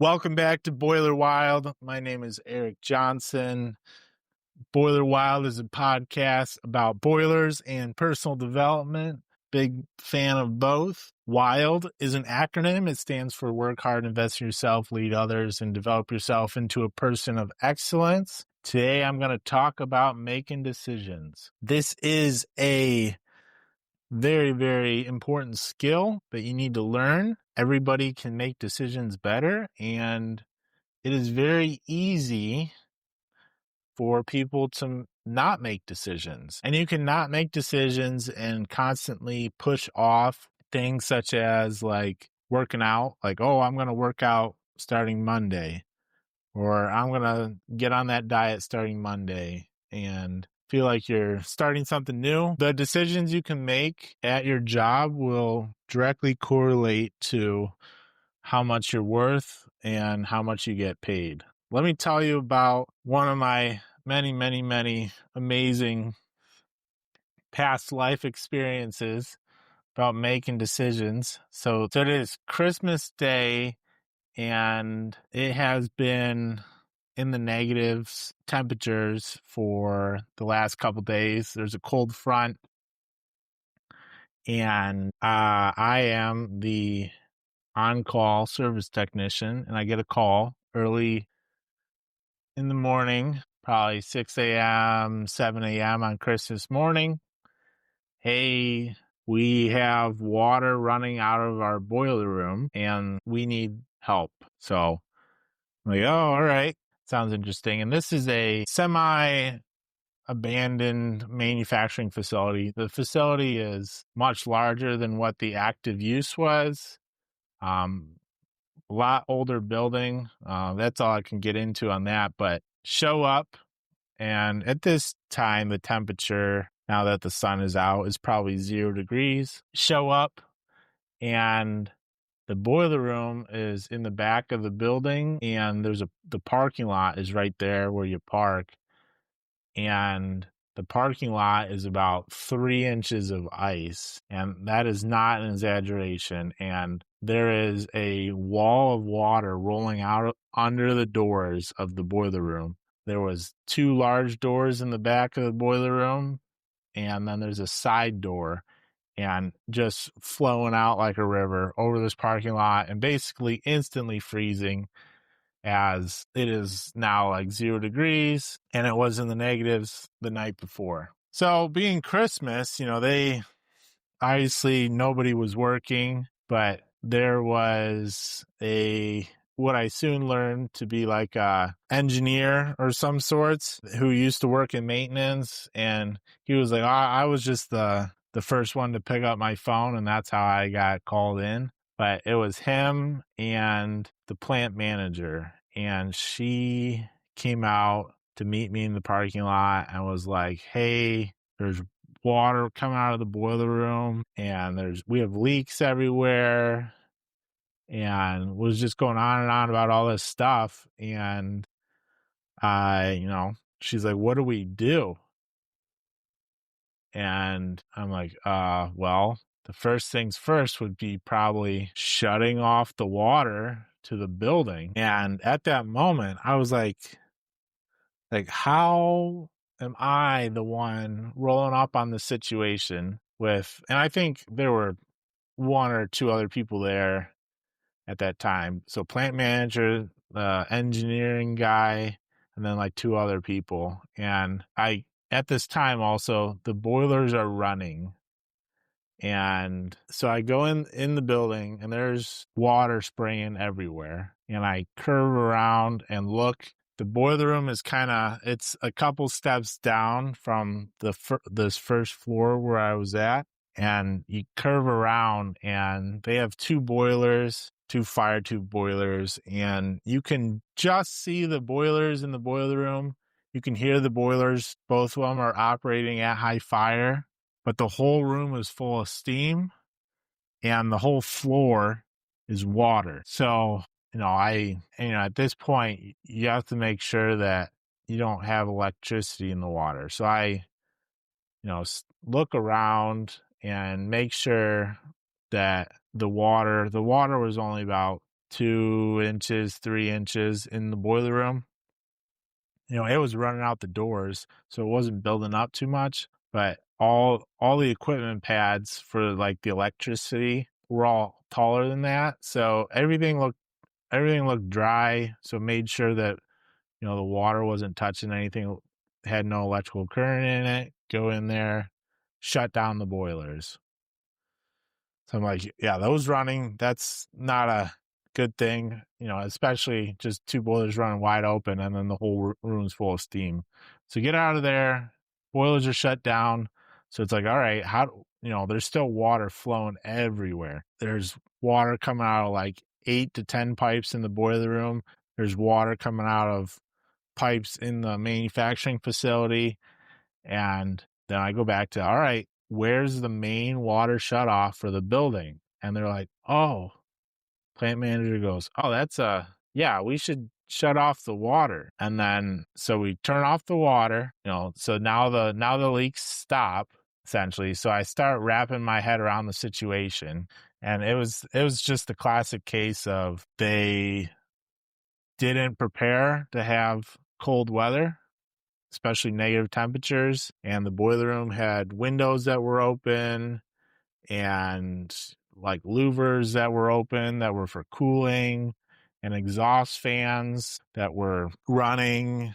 Welcome back to Boiler Wild. My name is Eric Johnson. Boiler Wild is a podcast about boilers and personal development. Big fan of both. WILD is an acronym. It stands for work hard, invest in yourself, lead others, and develop yourself into a person of excellence. Today, I'm going to talk about making decisions. This is a very, very important skill that you need to learn. Everybody can make decisions better, and it is very easy for people to not make decisions. And you can not make decisions and constantly push off things such as like working out, like, oh, I'm going to work out starting Monday, or I'm going to get on that diet starting Monday, and feel like you're starting something new. The decisions you can make at your job will directly correlate to how much you're worth and how much you get paid. Let me tell you about one of my many, many, many amazing past life experiences about making decisions. So it is Christmas Day, and it has been in the negatives temperatures for the last couple days. There's a cold front, and I am the on-call service technician, and I get a call early in the morning, probably 6 a.m., 7 a.m. on Christmas morning. Hey, we have water running out of our boiler room and we need help. So I'm like, oh, all right. Sounds interesting. And this is a semi-abandoned manufacturing facility. The facility is much larger than what the active use was. A lot older building. That's all I can get into on that. But show up, and at this time, the temperature, now that the sun is out, is probably 0 degrees. Show up, and the boiler room is in the back of the building, and the parking lot is right there where you park. And the parking lot is about 3 inches of ice, and that is not an exaggeration. And there is a wall of water rolling out under the doors of the boiler room. There was 2 large doors in the back of the boiler room, and then there's a side door, and just flowing out like a river over this parking lot, and basically instantly freezing, as it is now like 0 degrees, and it was in the negatives the night before. So being Christmas, they obviously nobody was working, but there was what I soon learned to be like a engineer or some sorts who used to work in maintenance. And he was like, I was just the first one to pick up my phone, and that's how I got called in. But it was him and the plant manager, and she came out to meet me in the parking lot and was like, hey, there's water coming out of the boiler room, and we have leaks everywhere, and was just going on and on about all this stuff. And she's like, what do we do? And I'm like, well, the first things first would be probably shutting off the water to the building. And at that moment, I was like, how am I the one rolling up on the situation and I think there were 1 or 2 other people there at that time. So plant manager, the engineering guy, and then like 2 other people. And at this time also, the boilers are running. And so I go in the building, and there's water spraying everywhere. And I curve around and look. The boiler room is it's a couple steps down from this first floor where I was at. And you curve around, and they have 2 boilers, 2 fire tube boilers, and you can just see the boilers in the boiler room. You can hear the boilers. Both of them are operating at high fire, but the whole room is full of steam, and the whole floor is water. So, at this point, you have to make sure that you don't have electricity in the water. So I, look around and make sure that the water was only about 2 inches, 3 inches in the boiler room. It was running out the doors, so it wasn't building up too much, but all the equipment pads for like the electricity were all taller than that. So everything looked dry. So made sure that, the water wasn't touching anything, had no electrical current in it. Go in there, shut down the boilers. So I'm like, yeah, those running, that's not a good thing, especially just two boilers running wide open and then the whole room's full of steam. So get out of there. Boilers are shut down. So it's like, all right, there's still water flowing everywhere. There's water coming out of like 8 to 10 pipes in the boiler room. There's water coming out of pipes in the manufacturing facility. And then I go back to, all right, where's the main water shut off for the building? And they're like, oh, plant manager goes, oh, yeah, we should shut off the water. And then, so we turn off the water, so now the leaks stop essentially. So I start wrapping my head around the situation. And it was just the classic case of they didn't prepare to have cold weather, especially negative temperatures, and the boiler room had windows that were open and like louvers that were open that were for cooling and exhaust fans that were running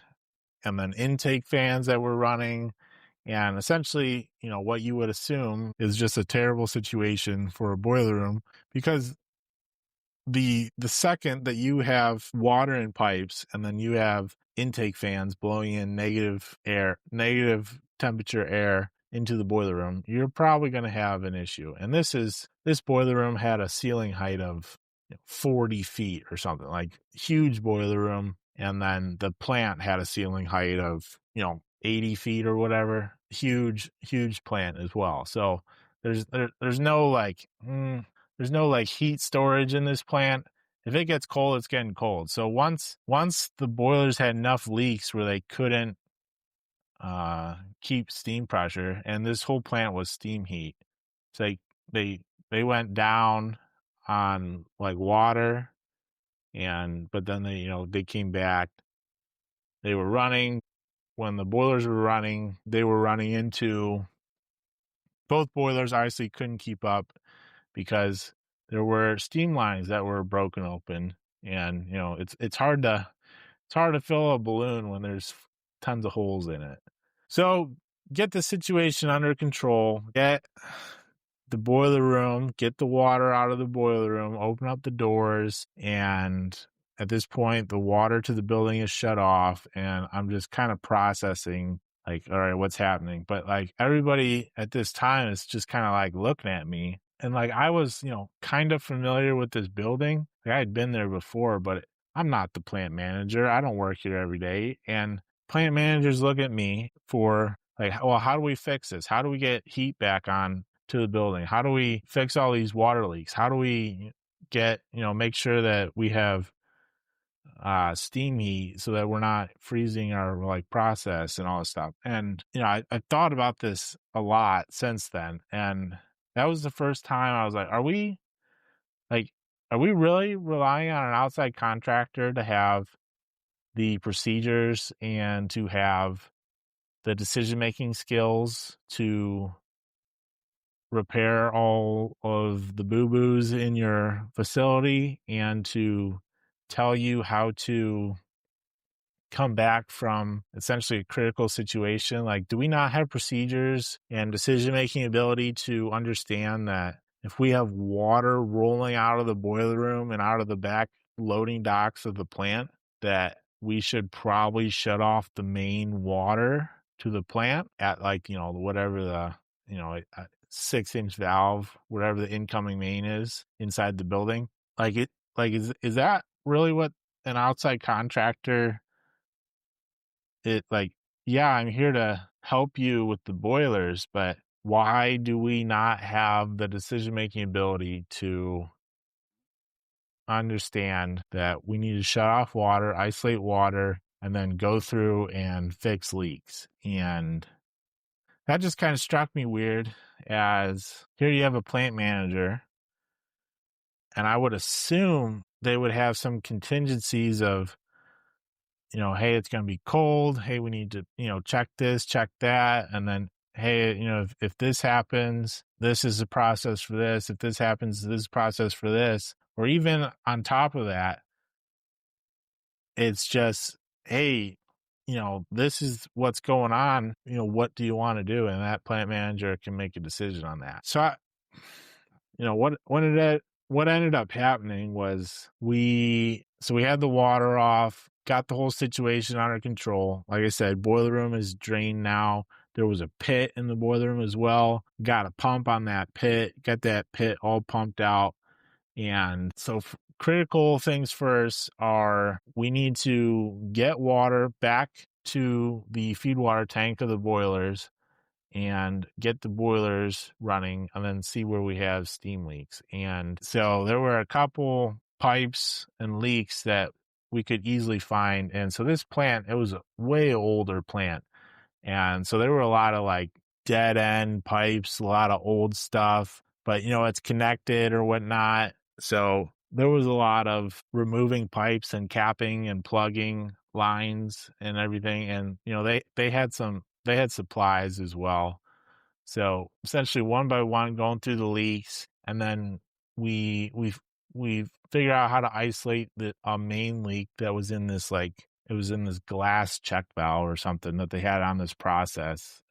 and then intake fans that were running. And essentially, what you would assume is just a terrible situation for a boiler room, because the second that you have water in pipes and then you have intake fans blowing in negative negative temperature air into the boiler room, you're probably going to have an issue. And this boiler room had a ceiling height of 40 feet or something, like huge boiler room. And then the plant had a ceiling height of 80 feet or whatever. Huge plant as well. So there's no there's no like heat storage in this plant. If it gets cold, it's getting cold. So once the boilers had enough leaks where they couldn't keep steam pressure, and this whole plant was steam heat, so they went down on like water, but then they came back. They were running when the boilers were running. They were running into both boilers. Obviously, couldn't keep up because there were steam lines that were broken open, and it's hard to fill a balloon when there's tons of holes in it. So get the situation under control, get the boiler room, get the water out of the boiler room, open up the doors, and at this point the water to the building is shut off, and I'm just kind of processing like, all right, what's happening? But like everybody at this time is just kind of like looking at me. And like I was, kind of familiar with this building. Like I had been there before, but I'm not the plant manager. I don't work here every day. And plant managers look at me for like, well, how do we fix this? How do we get heat back on to the building? How do we fix all these water leaks? How do we get, make sure that we have steam heat so that we're not freezing our like process and all this stuff. And I thought about this a lot since then, and that was the first time I was like, are we really relying on an outside contractor to have the procedures and to have the decision making skills to repair all of the boo-boos in your facility and to tell you how to come back from essentially a critical situation? Like, do we not have procedures and decision-making ability to understand that if we have water rolling out of the boiler room and out of the back loading docks of the plant, that we should probably shut off the main water to the plant at like, whatever the, 6-inch valve, whatever the incoming main is inside the building? Is that really what an outside contractor, yeah, I'm here to help you with the boilers, but why do we not have the decision-making ability to understand that we need to shut off water, isolate water, and then go through and fix leaks? And that just kind of struck me weird, as here you have a plant manager, and I would assume they would have some contingencies of, hey, it's going to be cold. Hey, we need to, check this, check that. And then, hey, if this happens, this is a process for this. If this happens, this is a process for this. Or even on top of that, it's just, hey, this is what's going on. What do you want to do? And that plant manager can make a decision on that. So, what ended up happening was we had the water off, got the whole situation under control. Like I said, boiler room is drained now. There was a pit in the boiler room as well. Got a pump on that pit, got that pit all pumped out. And so critical things first are we need to get water back to the feed water tank of the boilers and get the boilers running and then see where we have steam leaks. And so there were a couple pipes and leaks that we could easily find. And so this plant, it was a way older plant. And so there were a lot of like dead end pipes, a lot of old stuff, but it's connected or whatnot. So there was a lot of removing pipes and capping and plugging lines and everything. And, they had supplies as well. So essentially one by one going through the leaks. And then we figured out how to isolate a main leak that was in this, it was in this glass check valve or something that they had on this process.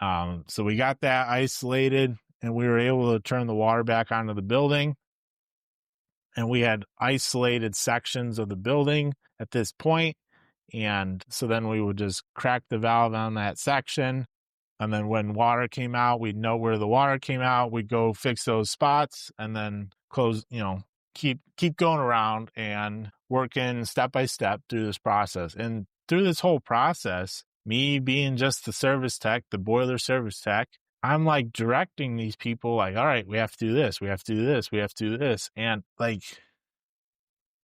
So we got that isolated and we were able to turn the water back onto the building. And we had isolated sections of the building at this point. And so then we would just crack the valve on that section. And then when water came out, we'd know where the water came out. We'd go fix those spots and then close, keep going around and working step by step through this process. And through this whole process, me being just the service tech, the boiler service tech, I'm like directing these people like, all right, we have to do this. We have to do this. We have to do this. And like,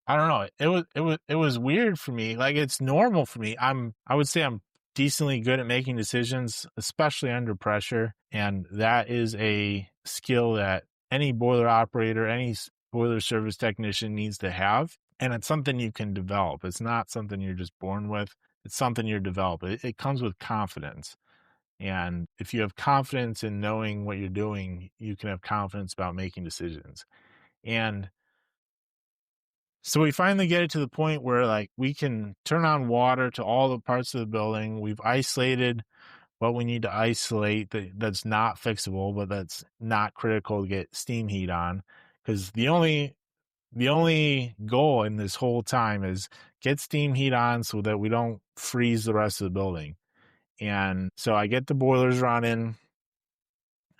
I don't know. It was weird for me. Like it's normal for me. I would say I'm decently good at making decisions, especially under pressure. And that is a skill that any boiler operator, any boiler service technician needs to have. And it's something you can develop. It's not something you're just born with. It's something you're developing. It comes with confidence. And if you have confidence in knowing what you're doing, you can have confidence about making decisions. And so we finally get it to the point where like we can turn on water to all the parts of the building. We've isolated what we need to isolate that's not fixable, but that's not critical to get steam heat on. Because the only goal in this whole time is get steam heat on so that we don't freeze the rest of the building. And so I get the boilers running,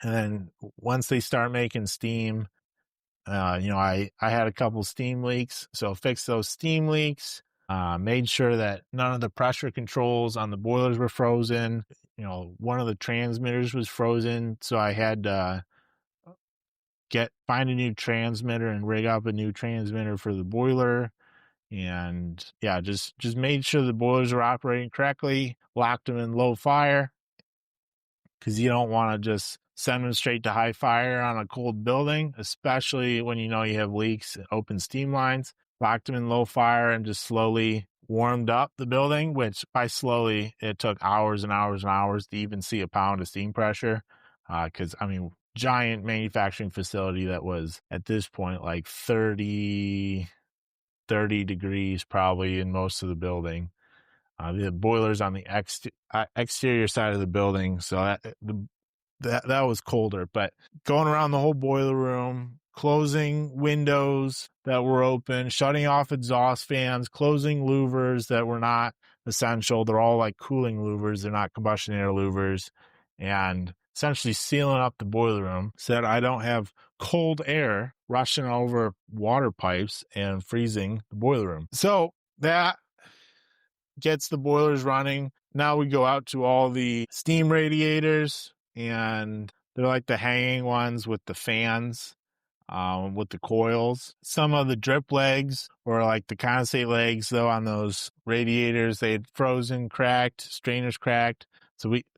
and then once they start making steam, I had a couple steam leaks, so fixed those steam leaks, made sure that none of the pressure controls on the boilers were frozen. One of the transmitters was frozen, so I had to find a new transmitter and rig up a new transmitter for the boiler. And yeah, just made sure the boilers were operating correctly, locked them in low fire, because you don't want to just send them straight to high fire on a cold building, especially when you have leaks and open steam lines. Locked them in low fire and just slowly warmed up the building, which by slowly, it took hours and hours and hours to even see a pound of steam pressure. Because, giant manufacturing facility that was at this point like 30 degrees probably in most of the building. The boilers on the exterior side of the building, so that was colder. But going around the whole boiler room, closing windows that were open, shutting off exhaust fans, closing louvers that were not essential. They're all like cooling louvers. They're not combustion air louvers. And essentially sealing up the boiler room so that I don't have cold air rushing over water pipes and freezing the boiler room. So that gets the boilers running. Now we go out to all the steam radiators, and they're like the hanging ones with the fans, with the coils. Some of the drip legs or like the condensate legs, though, on those radiators, they had frozen, cracked, strainers cracked.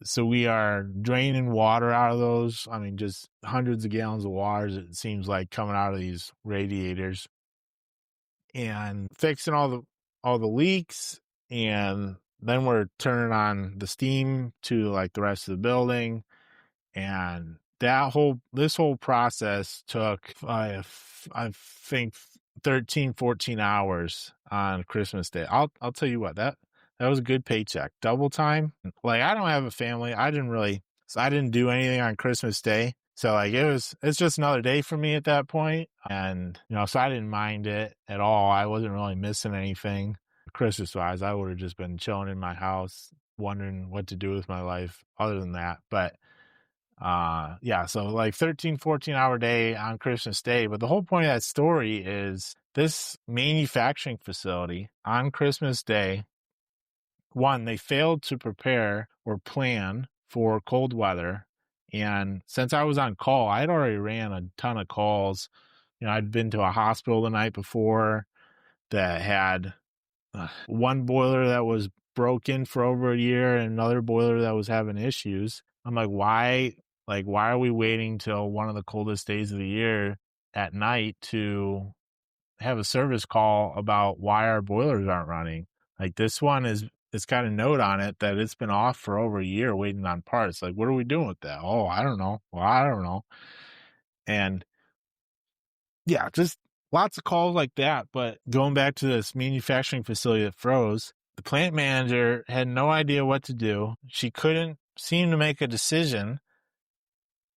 So we are draining water out of those. Just hundreds of gallons of water, it seems like, coming out of these radiators. and fixing all the leaks, and then we're turning on the steam to like the rest of the building. And this whole process took, I think 13, 14 hours on Christmas Day. I'll tell you what, that was a good paycheck. Double time. Like, I don't have a family. I didn't do anything on Christmas Day. So like it's just another day for me at that point. And, so I didn't mind it at all. I wasn't really missing anything Christmas wise. I would have just been chilling in my house, wondering what to do with my life other than that. But yeah, so like 13, 14-hour day on Christmas Day. But the whole point of that story is this manufacturing facility on Christmas Day, one, they failed to prepare or plan for cold weather. And since I was on call, I'd already ran a ton of calls. I'd been to a hospital the night before that had one boiler that was broken for over a year and another boiler that was having issues. I'm like, why are we waiting till one of the coldest days of the year at night to have a service call about why our boilers aren't running? Like, this one it's got a note on it that it's been off for over a year waiting on parts. Like, what are we doing with that? Oh, I don't know. Well, I don't know. And yeah, just lots of calls like that. But going back to this manufacturing facility that froze, the plant manager had no idea what to do. She couldn't seem to make a decision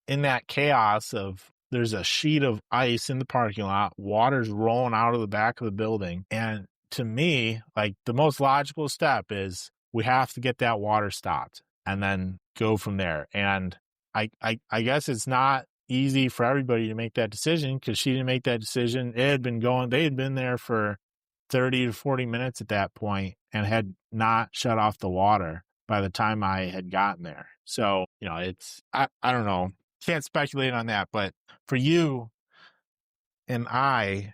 in that chaos of there's a sheet of ice in the parking lot, water's rolling out of the back of the building. And to me, like, the most logical step is we have to get that water stopped and then go from there. And I guess it's not easy for everybody to make that decision because she didn't make that decision. They had been there for 30 to 40 minutes at that point and had not shut off the water by the time I had gotten there. So, I don't know. Can't speculate on that, but for you and I,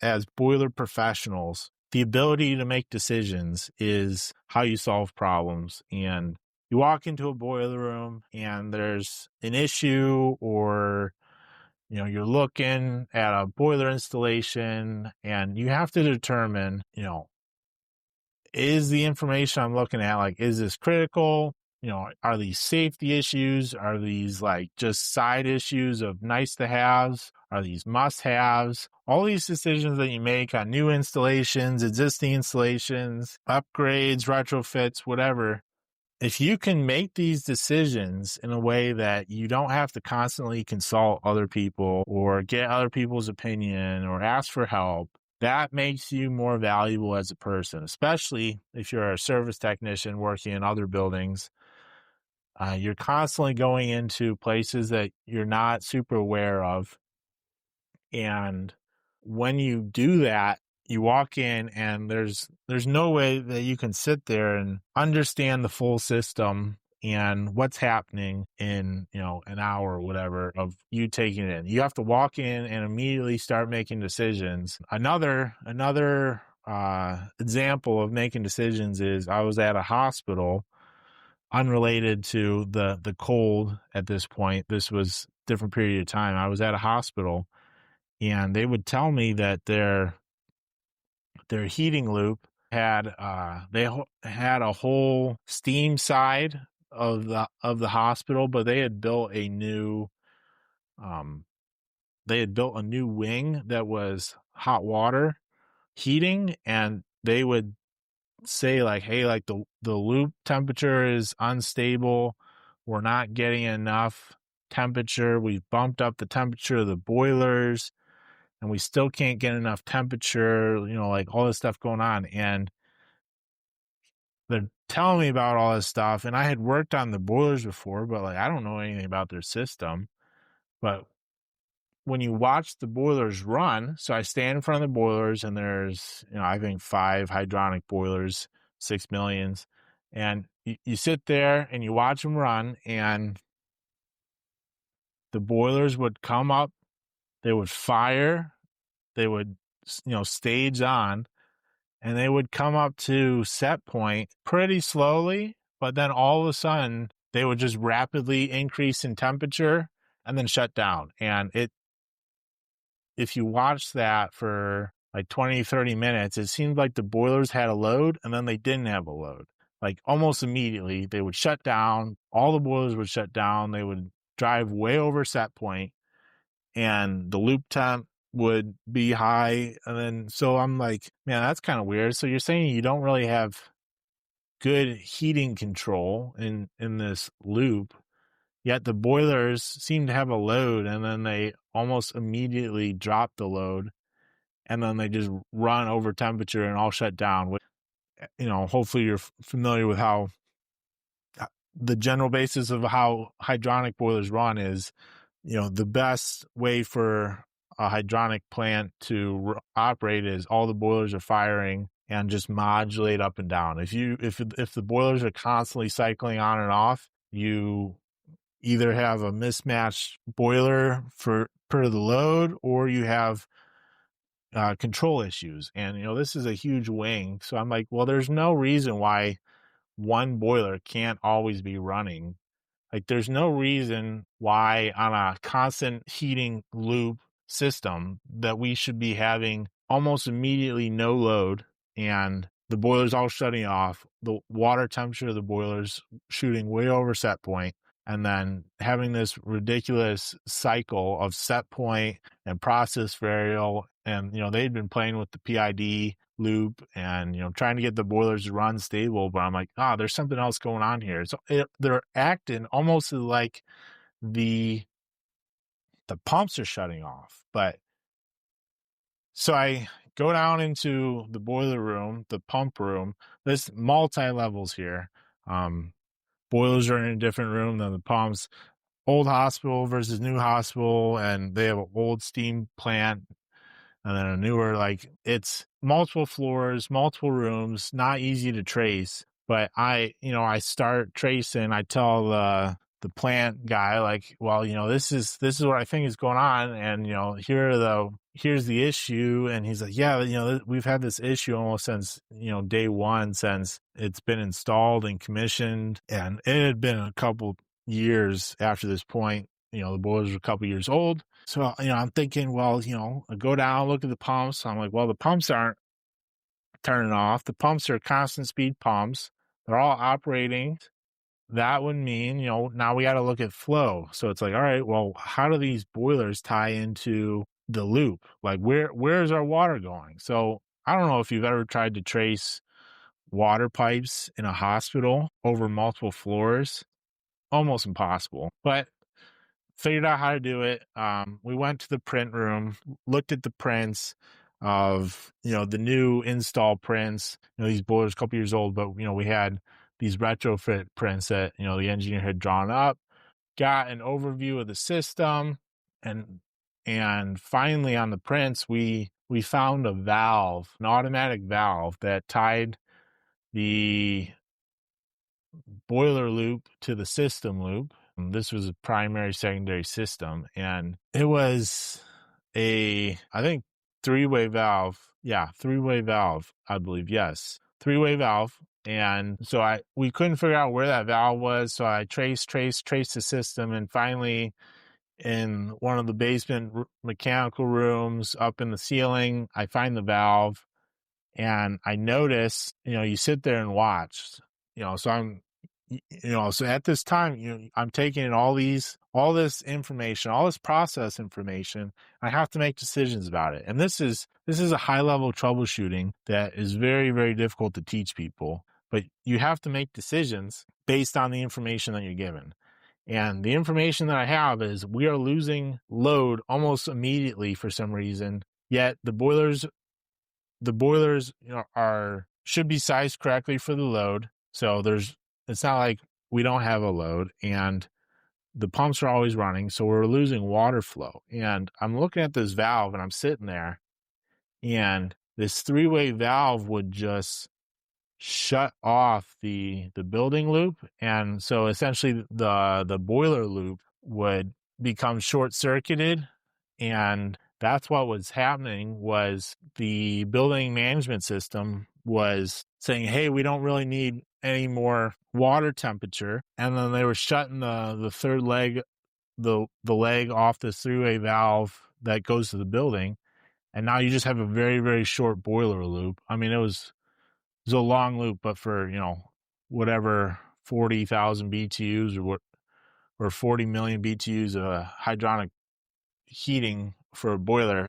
as boiler professionals, the ability to make decisions is how you solve problems. And you walk into a boiler room and there's an issue, or you're looking at a boiler installation and you have to determine, is the information I'm looking at, like, is this critical? Are these safety issues? Are these like just side issues of nice to haves? Are these must haves? All these decisions that you make on new installations, existing installations, upgrades, retrofits, whatever. If you can make these decisions in a way that you don't have to constantly consult other people or get other people's opinion or ask for help, that makes you more valuable as a person, especially if you're a service technician working in other buildings. You're constantly going into places that you're not super aware of. And when you do that, you walk in and there's no way that you can sit there and understand the full system and what's happening in, an hour or whatever of you taking it in. You have to walk in and immediately start making decisions. Another example of making decisions is I was at a hospital unrelated to the cold at this point. This was a different period of time. I was at a hospital and they would tell me that their heating loop had had a whole steam side of the hospital, but they had built a new wing that was hot water heating, and they would say like, hey, like the loop temperature is unstable. We're not getting enough temperature. We've bumped up the temperature of the boilers and we still can't get enough temperature, like all this stuff going on. And they're telling me about all this stuff. And I had worked on the boilers before, but like, I don't know anything about their system. But when you watch the boilers run, so I stand in front of the boilers and there's, I think 5 hydronic boilers, 6 millions. And you sit there and you watch them run, and the boilers would come up, they would fire, they would, stage on, and they would come up to set point pretty slowly, but then all of a sudden they would just rapidly increase in temperature and then shut down. And if you watch that for like 20, 30 minutes, it seemed like the boilers had a load and then they didn't have a load. Like almost immediately, they would shut down. All the boilers would shut down. They would drive way over set point, and the loop temp would be high. And then, so I'm like, man, that's kind of weird. So you're saying you don't really have good heating control in this loop, yet the boilers seem to have a load, and then they almost immediately drop the load, and then they just run over temperature and all shut down. Hopefully you're familiar with how the general basis of how hydronic boilers run is, the best way for a hydronic plant to operate is all the boilers are firing and just modulate up and down. If the boilers are constantly cycling on and off, you either have a mismatched boiler per the load, or you have control issues. And this is a huge wing, so I'm like, well, there's no reason why one boiler can't always be running. Like, there's no reason why on a constant heating loop system that we should be having almost immediately no load and the boilers all shutting off, the water temperature of the boilers shooting way over set point, and then having this ridiculous cycle of set point and process variable. And, they'd been playing with the PID loop and, trying to get the boilers to run stable. But I'm like, there's something else going on here. So they're acting almost like the pumps are shutting off. But so I go down into the boiler room, the pump room. There's multi-levels here. Boilers are in a different room than the pumps. Old hospital versus new hospital, and they have an old steam plant and then a newer, it's multiple floors, multiple rooms, not easy to trace. But I start tracing. I tell the plant guy, well, this is what I think is going on, and here's the issue. And he's like, yeah, we've had this issue almost since day one, since it's been installed and commissioned, and it had been a couple years after this point. The boilers were a couple years old. So, I'm thinking, well, I go down, look at the pumps. I'm like, well, the pumps aren't turning off. The pumps are constant speed pumps. They're all operating. That would mean, now we got to look at flow. So it's like, all right, well, how do these boilers tie into the loop? Like, where's our water going? So I don't know if you've ever tried to trace water pipes in a hospital over multiple floors. Almost impossible. But figured out how to do it. We went to the print room, looked at the prints of, the new install prints. These boilers a couple years old, but, we had these retrofit prints that, the engineer had drawn up, got an overview of the system. And finally on the prints, we found a valve, an automatic valve that tied the boiler loop to the system loop. This was a primary, secondary system, and it was I think, three-way valve. Yeah, three-way valve, I believe. Yes, three-way valve. And so we couldn't figure out where that valve was. So I traced the system, and finally, in one of the basement mechanical rooms up in the ceiling, I find the valve, and I notice, you sit there and watch, so I'm. So at this time, I'm taking in all this information, all this process information. I have to make decisions about it. And this is a high level troubleshooting that is very, very difficult to teach people, but you have to make decisions based on the information that you're given. And the information that I have is we are losing load almost immediately for some reason, yet the boilers, should be sized correctly for the load. So it's not like we don't have a load, and the pumps are always running, so we're losing water flow. And I'm looking at this valve, and I'm sitting there, and this three-way valve would just shut off the building loop. And so essentially the boiler loop would become short-circuited, and that's what was happening. Was the building management system was saying, hey, we don't really need any more water temperature. And then they were shutting the third leg, the leg off this three-way valve that goes to the building. And now you just have a very, very short boiler loop. I mean, it was a long loop, but for, whatever 40,000 BTUs or 40 million BTUs of hydronic heating for a boiler,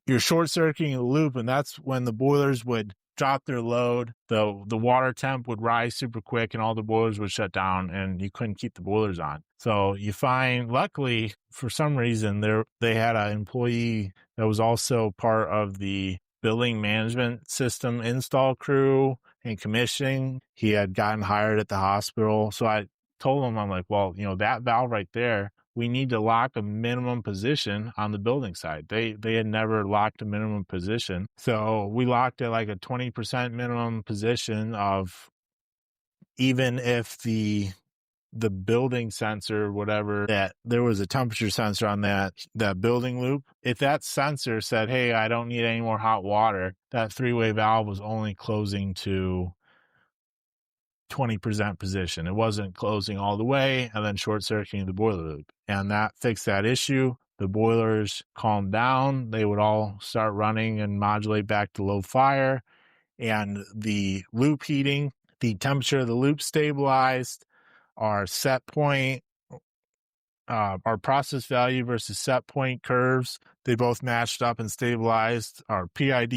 you're short circuiting the loop, and that's when the boilers would drop their load. The water temp would rise super quick, and all the boilers would shut down, and you couldn't keep the boilers on. So you find, luckily, for some reason, they had an employee that was also part of the building management system install crew and commissioning. He had gotten hired at the hospital. So I told him, I'm like, well, that valve right there, we need to lock a minimum position on the building side. They had never locked a minimum position. So we locked it like a 20% minimum position of, even if the building sensor, whatever, that there was a temperature sensor on that building loop. If that sensor said, hey, I don't need any more hot water, that three-way valve was only closing to 20% position. It wasn't closing all the way and then short circuiting the boiler loop. And that fixed that issue. The boilers calmed down. They would all start running and modulate back to low fire. And the loop heating, the temperature of the loop stabilized. Our set point, our process value versus set point curves, they both matched up and stabilized. Our PID,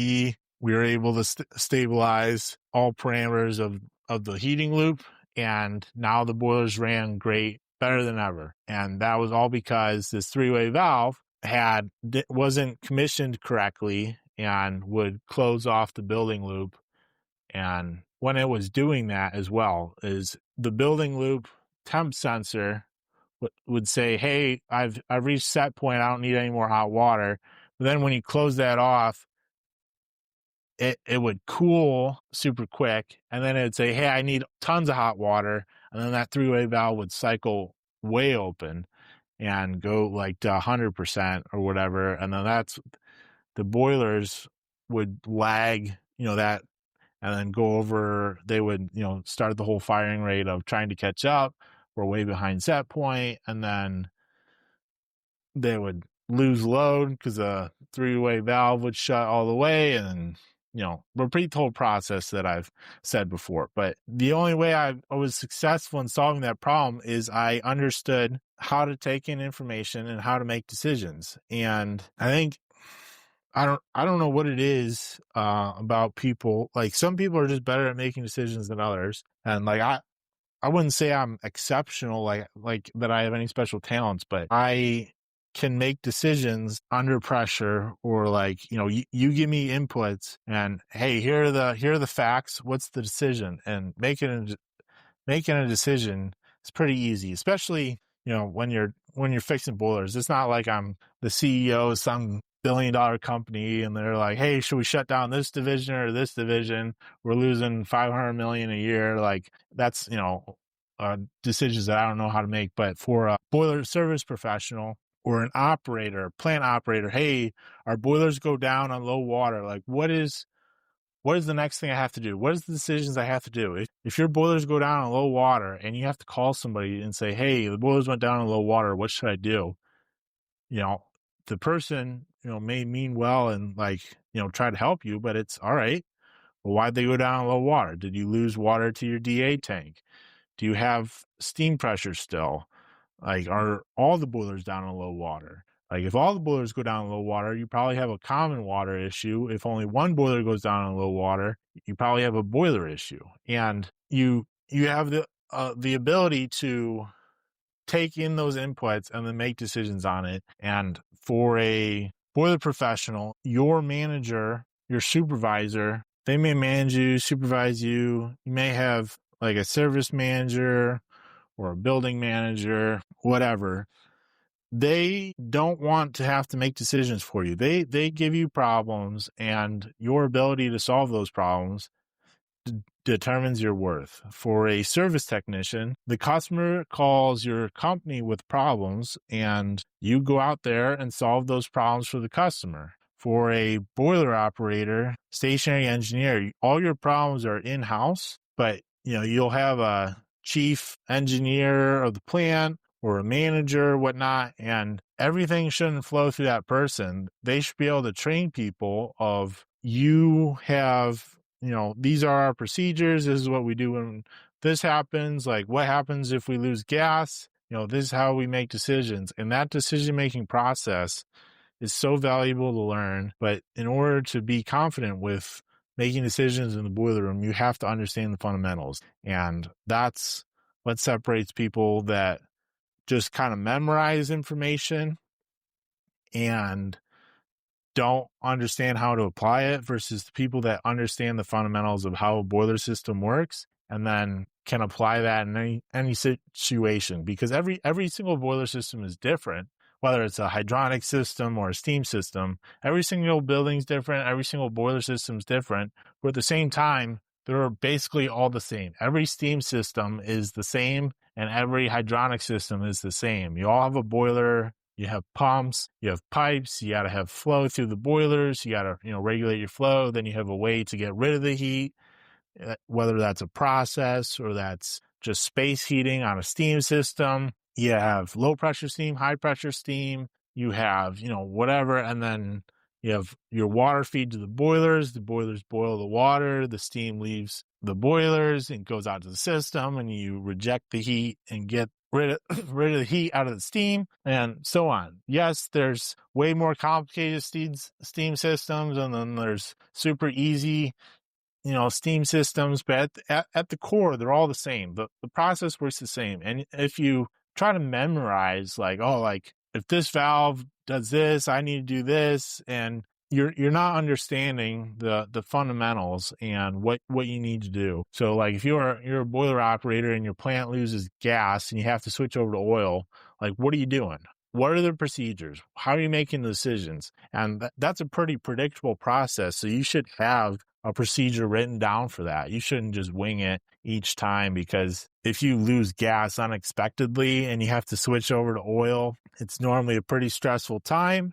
we were able to stabilize all parameters of the heating loop, and now the boilers ran great, better than ever. And that was all because this three-way valve wasn't commissioned correctly and would close off the building loop. And when it was doing that as well, is the building loop temp sensor would say, hey, I've reached set point, I don't need any more hot water. But then when you close that off, it would cool super quick, and then it'd say, hey, I need tons of hot water, and then that three-way valve would cycle way open and go like to 100% or whatever, and then the boilers would lag, that, and then go over, they would, start the whole firing rate of trying to catch up. We're way behind set point, and then they would lose load because the three-way valve would shut all the way, and repeat the whole process that I've said before. But the only way I was successful in solving that problem is I understood how to take in information and how to make decisions. And I think I don't know what it is about people. Like, some people are just better at making decisions than others, and like I wouldn't say I'm exceptional, like that I have any special talents, but I can make decisions under pressure, or like, you give me inputs and, hey, here are the facts. What's the decision? And making a decision is pretty easy, especially, when you're fixing boilers. It's not like I'm the CEO of some billion-dollar company and they're like, hey, should we shut down this division or this division? We're losing $500 million a year. Like, that's, decisions that I don't know how to make. But for a boiler service professional or an operator, plant operator, hey, our boilers go down on low water. Like, what is the next thing I have to do? What is the decisions I have to do? If your boilers go down on low water and you have to call somebody and say, hey, the boilers went down on low water, what should I do? The person, may mean well and try to help you, but it's all right. Well, why'd they go down on low water? Did you lose water to your DA tank? Do you have steam pressure still? Like, are all the boilers down on low water? Like, if all the boilers go down on low water, you probably have a common water issue. If only one boiler goes down on low water, you probably have a boiler issue. And you have the ability to take in those inputs and then make decisions on it. And for a boiler professional, your manager, your supervisor, they may manage you, supervise you. You may have like a service manager or a building manager, whatever. They don't want to have to make decisions for you. They give you problems, and your ability to solve those problems determines your worth. For a service technician, the customer calls your company with problems, and you go out there and solve those problems for the customer. For a boiler operator, stationary engineer, all your problems are in-house, but you'll have a chief engineer of the plant or a manager or whatnot, and everything shouldn't flow through that person. They should be able to train people of, you have, these are our procedures. This is what we do when this happens. Like, what happens if we lose gas? This is how we make decisions. And that decision-making process is so valuable to learn. But in order to be confident with making decisions in the boiler room, you have to understand the fundamentals. And that's what separates people that just kind of memorize information and don't understand how to apply it versus the people that understand the fundamentals of how a boiler system works and then can apply that in any situation, because every single boiler system is different, whether it's a hydronic system or a steam system. Every single building's different. Every single boiler system's different. But at the same time, they're basically all the same. Every steam system is the same, and every hydronic system is the same. You all have a boiler. You have pumps, you have pipes, you got to have flow through the boilers, you got to, regulate your flow. Then you have a way to get rid of the heat, whether that's a process or that's just space heating on a steam system. You have low pressure steam, high pressure steam, you have, whatever. And then you have your water feed to the boilers boil the water, the steam leaves the boilers and goes out to the system, and you reject the heat and get rid of the heat out of the steam, and so on. Yes, there's way more complicated steam systems, and then there's super easy, steam systems, but at the core, they're all the same. The process works the same. And if you try to memorize, if this valve does this, I need to do this, and you're not understanding the fundamentals and what you need to do. So like if you're a boiler operator and your plant loses gas and you have to switch over to oil, like what are you doing? What are the procedures? How are you making the decisions? And that's a pretty predictable process. So you should have a procedure written down for that. You shouldn't just wing it each time, because if you lose gas unexpectedly and you have to switch over to oil, it's normally a pretty stressful time.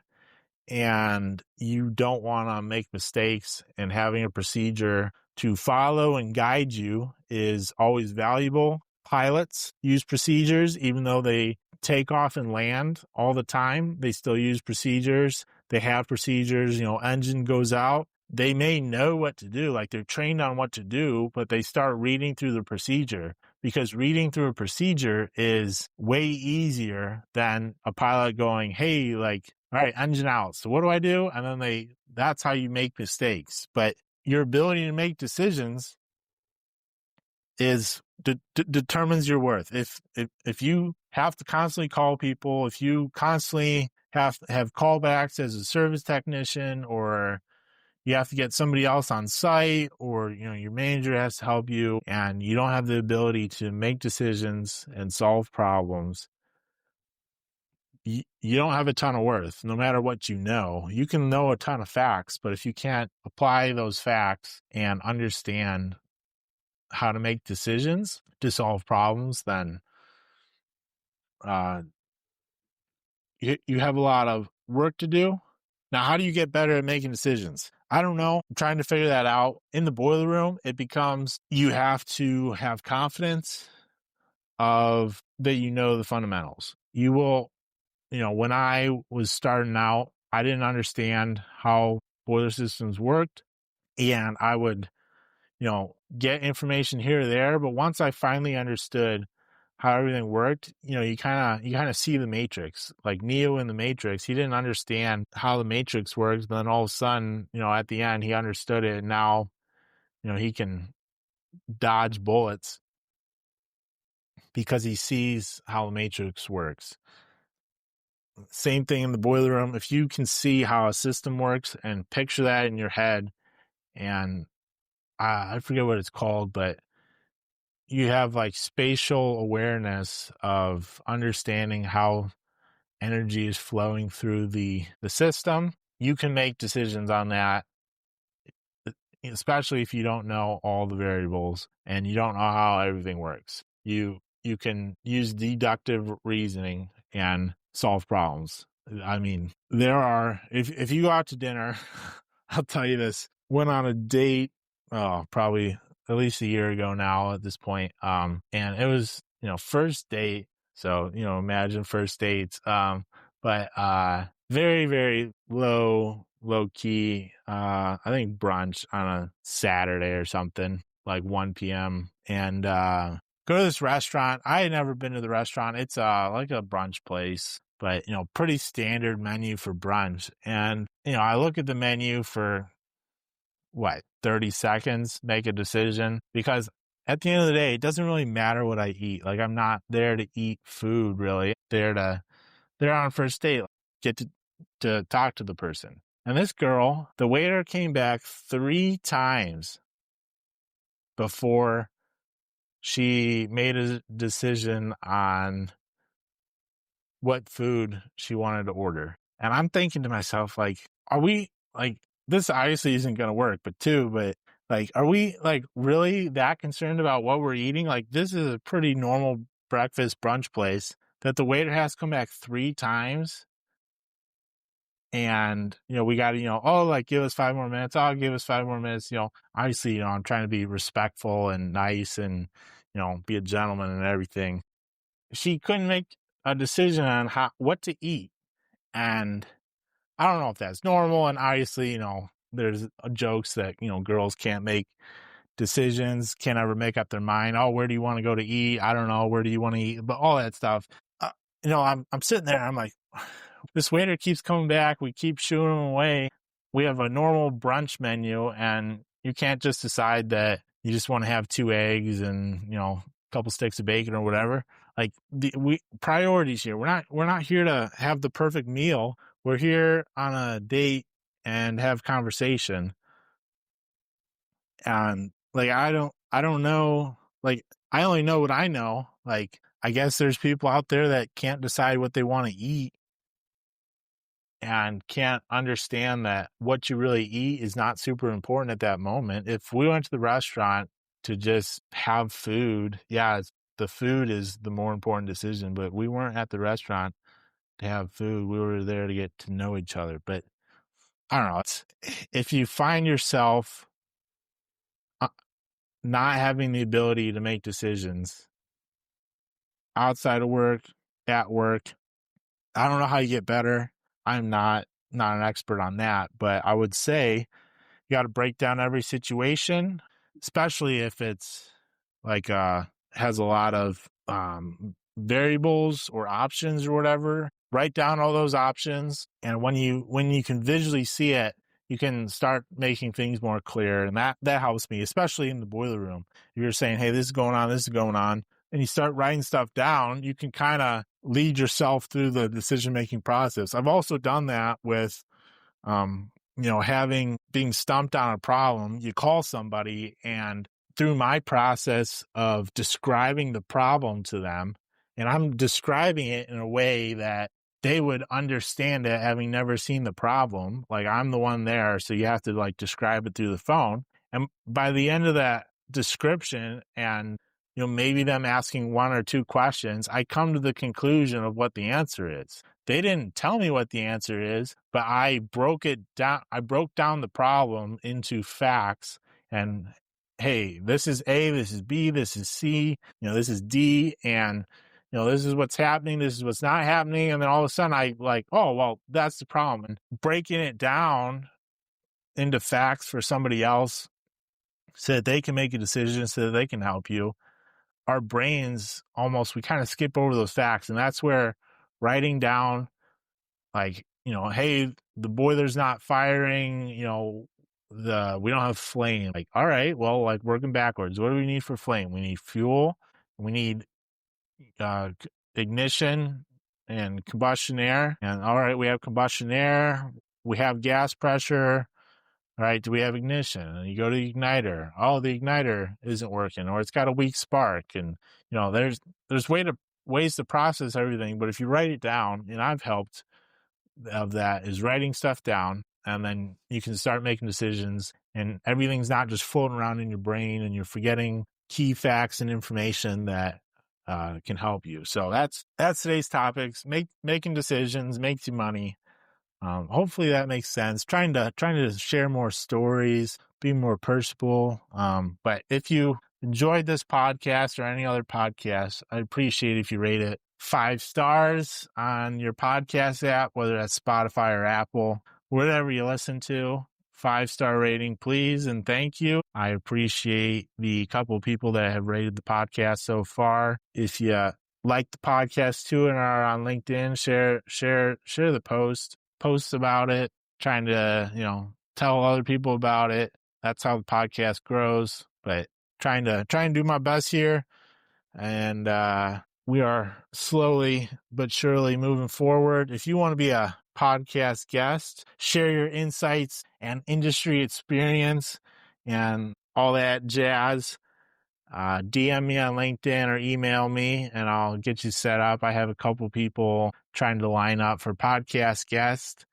And you don't want to make mistakes, and having a procedure to follow and guide you is always valuable. Pilots use procedures, even though they take off and land all the time. They still use procedures. They have procedures, engine goes out. They may know what to do, like they're trained on what to do, but they start reading through the procedure, because reading through a procedure is way easier than a pilot going, hey, all right, engine out. So what do I do? And then that's how you make mistakes. But your ability to make decisions determines your worth. If you have to constantly call people, if you constantly have callbacks as a service technician, or you have to get somebody else on site, or your manager has to help you, and you don't have the ability to make decisions and solve problems, you don't have a ton of worth, no matter what you know. You can know a ton of facts, but if you can't apply those facts and understand how to make decisions to solve problems, then you have a lot of work to do. Now, how do you get better at making decisions? I don't know. I'm trying to figure that out. In the boiler room, it becomes you have to have confidence of that the fundamentals. You will, when I was starting out, I didn't understand how boiler systems worked, and I would, get information here or there. But once I finally understood how everything worked, you kind of see the Matrix. Like Neo in the Matrix, he didn't understand how the Matrix works, but then all of a sudden, at the end, he understood it, and now, he can dodge bullets because he sees how the Matrix works. Same thing in the boiler room. If you can see how a system works and picture that in your head, and I forget what it's called, but you have spatial awareness of understanding how energy is flowing through the system, you can make decisions on that, especially if you don't know all the variables and you don't know how everything works. You can use deductive reasoning and solve problems. I mean, there are, if you go out to dinner, I'll tell you this, went on a date, probably at least a year ago now at this point. And it was, first date. So, imagine first dates. But very, very low key. I think brunch on a Saturday or something, like 1 p.m. And go to this restaurant. I had never been to the restaurant. It's like a brunch place, but pretty standard menu for brunch. And I look at the menu for 30 seconds, make a decision, because at the end of the day, it doesn't really matter what I eat. Like, I'm not there to eat food, really. They're on first date, get to talk to the person. And this girl, the waiter came back 3 times before she made a decision on what food she wanted to order. And I'm thinking to myself, like, are we, like, this obviously isn't going to work, but like, are we like really that concerned about what we're eating? Like, this is a pretty normal breakfast brunch place that the waiter has come back 3 times. And, we got to, oh, like, give us 5 more minutes. I'll give us 5 more minutes. Obviously, I'm trying to be respectful and nice and, be a gentleman and everything. She couldn't make a decision on what to eat. And I don't know if that's normal. And obviously, there's jokes that, girls can't make decisions, can't ever make up their mind. Oh, where do you want to go to eat? I don't know. Where do you want to eat? But all that stuff. I'm sitting there. I'm like, this waiter keeps coming back. We keep shooing him away. We have a normal brunch menu, and you can't just decide that you just want to have 2 eggs and, a couple sticks of bacon or whatever. Like, we priorities here. We're not here to have the perfect meal. We're here on a date and have conversation. And like, I don't know. Like, I only know what I know. Like, I guess there's people out there that can't decide what they want to eat and can't understand that what you really eat is not super important at that moment. If we went to the restaurant to just have food, the food is the more important decision, but we weren't at the restaurant to have food. We were there to get to know each other. But I don't know. If you find yourself not having the ability to make decisions outside of work, at work, I don't know how you get better. I'm not an expert on that, but I would say you got to break down every situation, especially if it's like has a lot of variables or options or whatever. Write down all those options, and when you can visually see it, you can start making things more clear, and that helps me, especially in the boiler room. If you're saying, hey, this is going on, and you start writing stuff down, you can kind of lead yourself through the decision-making process. I've also done that with, being stumped on a problem. You call somebody, and through my process of describing the problem to them, and I'm describing it in a way that they would understand it, having never seen the problem. Like, I'm the one there, so you have to like describe it through the phone. And by the end of that description, and maybe them asking 1 or 2 questions, I come to the conclusion of what the answer is. They didn't tell me what the answer is, but I broke it down. I broke down the problem into facts, and hey, this is A, this is B, this is C, this is D, and this is what's happening, this is what's not happening. And then all of a sudden I like, oh, well, that's the problem. And breaking it down into facts for somebody else so that they can make a decision, so that they can help you. Our brains we kind of skip over those facts. And that's where writing down, like, hey, the boiler's not firing, we don't have flame. Like, all right, well, like, working backwards, what do we need for flame? We need fuel. We need ignition and combustion air. And all right, we have combustion air. We have gas pressure. All right, do we have ignition? And you go to the igniter. Oh, the igniter isn't working, or it's got a weak spark. And there's ways to process everything. But if you write it down, and I've helped of that, is writing stuff down, and then you can start making decisions, and everything's not just floating around in your brain, and you're forgetting key facts and information that can help you. So that's today's topics. Making decisions makes you money. Hopefully that makes sense. Trying to share more stories, be more personable. But if you enjoyed this podcast or any other podcast, I'd appreciate if you rate it 5 stars on your podcast app, whether that's Spotify or Apple, whatever you listen to. 5-star rating, please, and thank you. I appreciate the couple of people that have rated the podcast so far. If you like the podcast too and are on LinkedIn, share the post about it, trying to, tell other people about it. That's how the podcast grows. But trying to do my best here. And we are slowly but surely moving forward. If you want to be a podcast guest, share your insights and industry experience and all that jazz, DM me on LinkedIn or email me and I'll get you set up. I have a couple people trying to line up for podcast guests.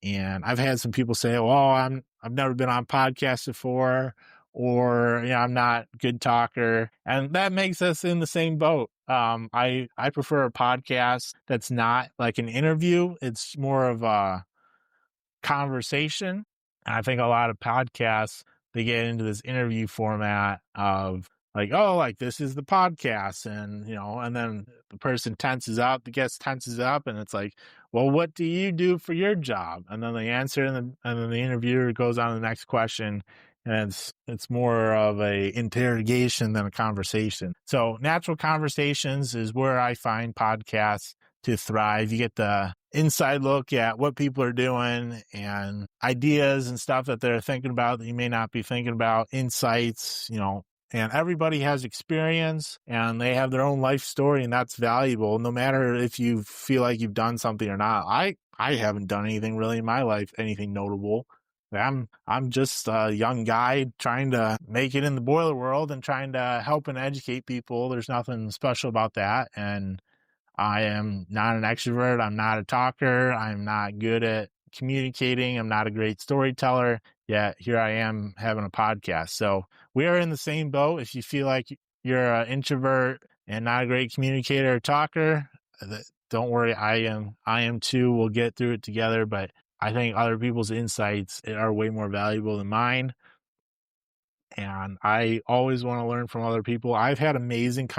And I've had some people say, "Oh, I've never been on podcasts before," or "I'm not a good talker," and that makes us in the same boat. I prefer a podcast that's not like an interview; it's more of a conversation. And I think a lot of podcasts, they get into this interview format of like, "Oh, like this is the podcast," and then the person tenses up, the guest tenses up, and it's like, "Well, what do you do for your job?" And then they answer, and then the interviewer goes on to the next question, and it's more of a interrogation than a conversation. So natural conversations is where I find podcasts to thrive. You get the inside look at what people are doing and ideas and stuff that they're thinking about that you may not be thinking about, insights, and everybody has experience and they have their own life story, and that's valuable no matter if you feel like you've done something or not. I haven't done anything really in my life, anything notable. I'm just a young guy trying to make it in the boiler world and trying to help and educate people. There's nothing special about that. And I am not an extrovert. I'm not a talker. I'm not good at communicating. I'm not a great storyteller. Yet here I am having a podcast. So we are in the same boat. If you feel like you're an introvert and not a great communicator or talker, don't worry. I am too. We'll get through it together. But I think other people's insights are way more valuable than mine. And I always want to learn from other people. I've had amazing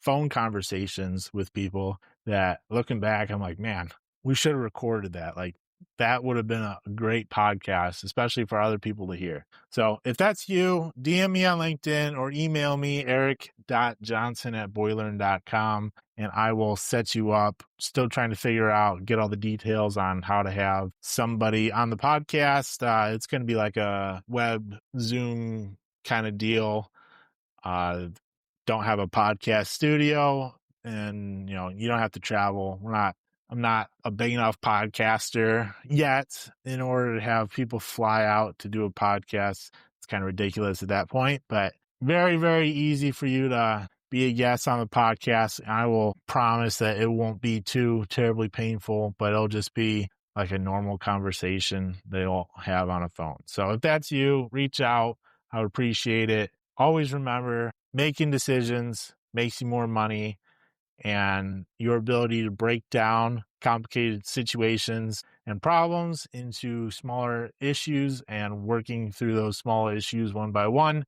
phone conversations with people that, looking back, I'm like, man, we should have recorded that. Like, that would have been a great podcast, especially for other people to hear. So if that's you, DM me on LinkedIn or email me, eric.johnson@boilerin.com, and I will set you up. Still trying to get all the details on how to have somebody on the podcast. It's going to be like a web Zoom kind of deal. Don't have a podcast studio, and you don't have to travel. I'm not a big enough podcaster yet in order to have people fly out to do a podcast. It's kind of ridiculous at that point, but very, very easy for you to be a guest on the podcast. I will promise that it won't be too terribly painful, but it'll just be like a normal conversation they'll have on a phone. So if that's you, reach out. I would appreciate it. Always remember, making decisions makes you more money, and your ability to break down complicated situations and problems into smaller issues and working through those small issues one by one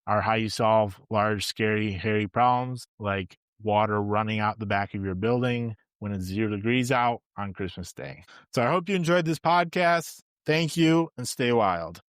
are how you solve large, scary, hairy problems like water running out the back of your building when it's 0 degrees out on Christmas Day. So I hope you enjoyed this podcast. Thank you, and stay wild.